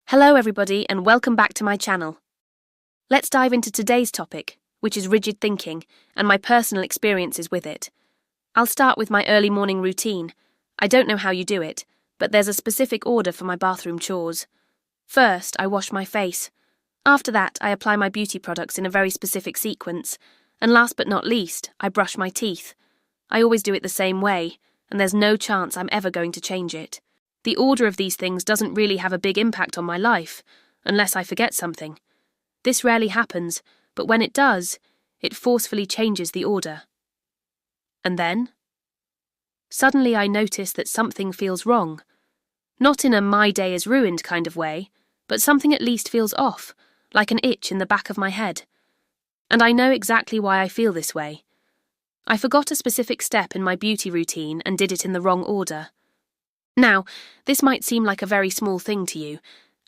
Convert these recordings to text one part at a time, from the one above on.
Hello everybody and welcome back to my channel. Let's dive into today's topic, which is rigid thinking and my personal experiences with it. I'll start with my early morning routine. I don't know how you do it, but there's a specific order for my bathroom chores. First, I wash my face. After that, I apply my beauty products in a very specific sequence. And last but not least, I brush my teeth. I always do it the same way, and there's no chance I'm ever going to change it. The order of these things doesn't really have a big impact on my life, unless I forget something. This rarely happens, but when it does, it forcefully changes the order. And then? Suddenly I notice that something feels wrong. Not in a my day is ruined kind of way, but something at least feels off, like an itch in the back of my head. And I know exactly why I feel this way. I forgot a specific step in my beauty routine and did it in the wrong order. Now, this might seem like a very small thing to you,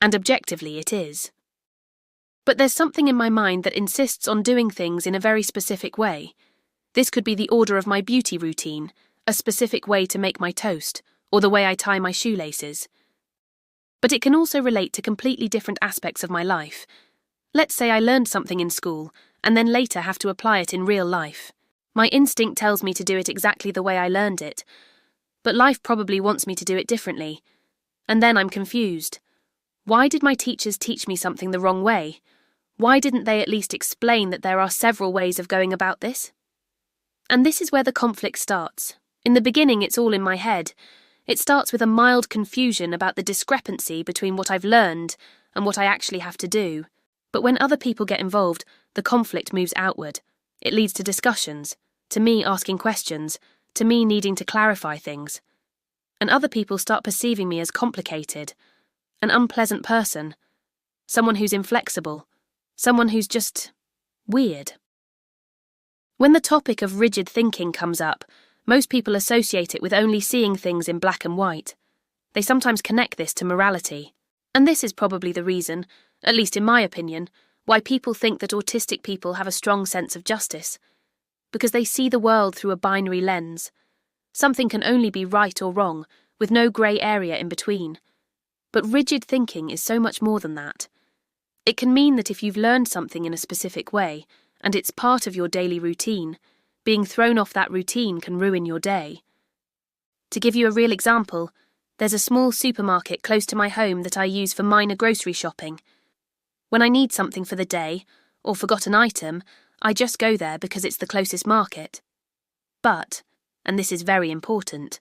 and objectively it is. But there's something in my mind that insists on doing things in a very specific way. This could be the order of my beauty routine, a specific way to make my toast, or the way I tie my shoelaces. But it can also relate to completely different aspects of my life. Let's say I learned something in school, and then later have to apply it in real life. My instinct tells me to do it exactly the way I learned it, but life probably wants me to do it differently. And then I'm confused. Why did my teachers teach me something the wrong way? Why didn't they at least explain that there are several ways of going about this? And this is where the conflict starts. In the beginning, it's all in my head. It starts with a mild confusion about the discrepancy between what I've learned and what I actually have to do. But when other people get involved, the conflict moves outward. It leads to discussions, to me asking questions, to me needing to clarify things. And other people start perceiving me as complicated, an unpleasant person, someone who's inflexible, someone who's just weird. When the topic of rigid thinking comes up, most people associate it with only seeing things in black and white. They sometimes connect this to morality. And this is probably the reason, at least in my opinion, why people think that autistic people have a strong sense of justice. Because they see the world through a binary lens. Something can only be right or wrong, with no grey area in between. But rigid thinking is so much more than that. It can mean that if you've learned something in a specific way, and it's part of your daily routine, being thrown off that routine can ruin your day. To give you a real example, there's a small supermarket close to my home that I use for minor grocery shopping. When I need something for the day, or forgot an item, I just go there because it's the closest market. But, and this is very important,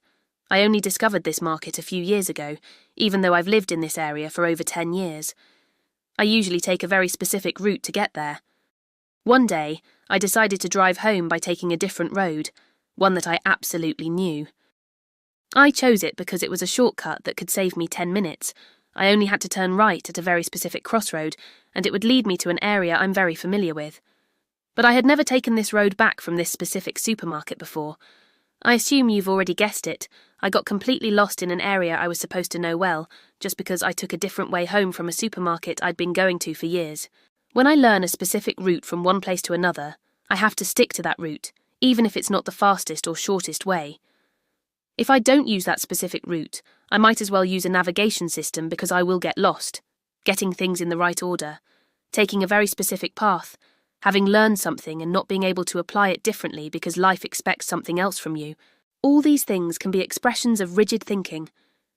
I only discovered this market a few years ago, even though I've lived in this area for over 10 years. I usually take a very specific route to get there. One day, I decided to drive home by taking a different road, one that I absolutely knew. I chose it because it was a shortcut that could save me 10 minutes. I only had to turn right at a very specific crossroad, and it would lead me to an area I'm very familiar with. But I had never taken this road back from this specific supermarket before. I assume you've already guessed it. I got completely lost in an area I was supposed to know well, just because I took a different way home from a supermarket I'd been going to for years. When I learn a specific route from one place to another, I have to stick to that route, even if it's not the fastest or shortest way. If I don't use that specific route, I might as well use a navigation system because I will get lost, getting things in the right order, taking a very specific path, having learned something and not being able to apply it differently because life expects something else from you. All these things can be expressions of rigid thinking.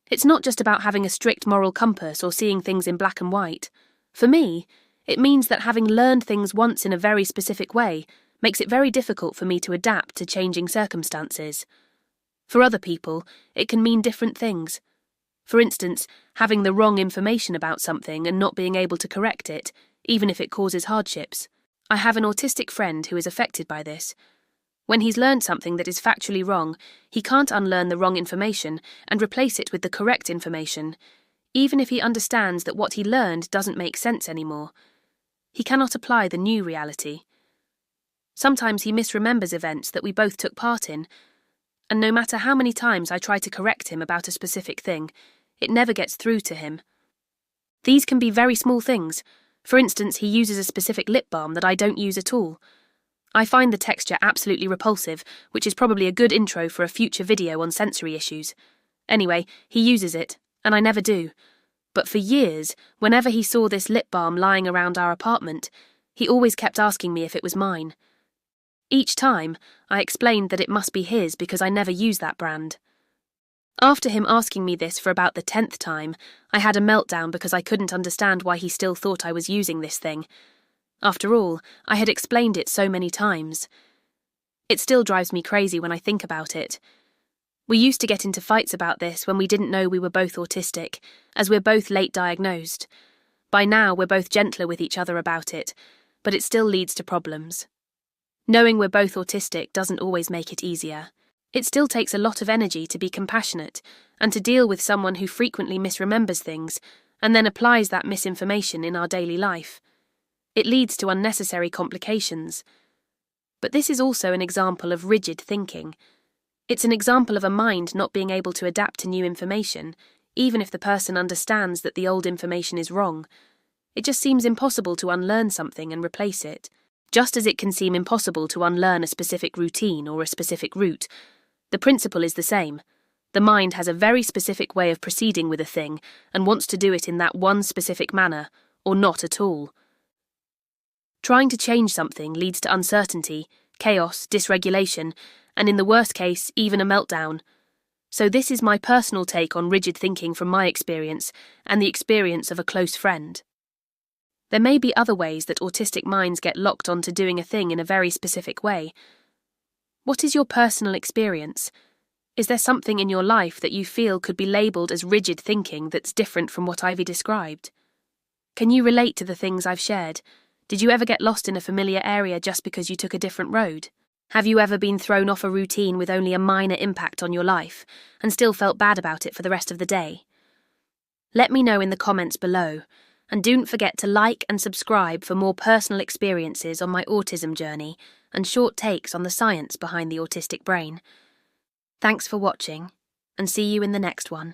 It's not just about having a strict moral compass or seeing things in black and white. For me, it means that having learned things once in a very specific way makes it very difficult for me to adapt to changing circumstances. For other people, it can mean different things. For instance, having the wrong information about something and not being able to correct it, even if it causes hardships. I have an autistic friend who is affected by this. When he's learned something that is factually wrong, he can't unlearn the wrong information and replace it with the correct information, even if he understands that what he learned doesn't make sense anymore. He cannot apply the new reality. Sometimes he misremembers events that we both took part in, and no matter how many times I try to correct him about a specific thing, it never gets through to him. These can be very small things. For instance, he uses a specific lip balm that I don't use at all. I find the texture absolutely repulsive, which is probably a good intro for a future video on sensory issues. Anyway, he uses it, and I never do. But for years, whenever he saw this lip balm lying around our apartment, he always kept asking me if it was mine. Each time, I explained that it must be his because I never use that brand. After him asking me this for about the 10th time, I had a meltdown because I couldn't understand why he still thought I was using this thing. After all, I had explained it so many times. It still drives me crazy when I think about it. We used to get into fights about this when we didn't know we were both autistic, as we're both late diagnosed. By now, we're both gentler with each other about it, but it still leads to problems. Knowing we're both autistic doesn't always make it easier. It still takes a lot of energy to be compassionate and to deal with someone who frequently misremembers things and then applies that misinformation in our daily life. It leads to unnecessary complications. But this is also an example of rigid thinking. It's an example of a mind not being able to adapt to new information, even if the person understands that the old information is wrong. It just seems impossible to unlearn something and replace it, just as it can seem impossible to unlearn a specific routine or a specific route. The principle is the same. The mind has a very specific way of proceeding with a thing and wants to do it in that one specific manner, or not at all. Trying to change something leads to uncertainty, chaos, dysregulation, and in the worst case, even a meltdown. So this is my personal take on rigid thinking from my experience and the experience of a close friend. There may be other ways that autistic minds get locked onto doing a thing in a very specific way. What is your personal experience? Is there something in your life that you feel could be labelled as rigid thinking that's different from what Ivy described? Can you relate to the things I've shared? Did you ever get lost in a familiar area just because you took a different road? Have you ever been thrown off a routine with only a minor impact on your life and still felt bad about it for the rest of the day? Let me know in the comments below, and don't forget to like and subscribe for more personal experiences on my autism journey and short takes on the science behind the autistic brain. Thanks for watching, and see you in the next one.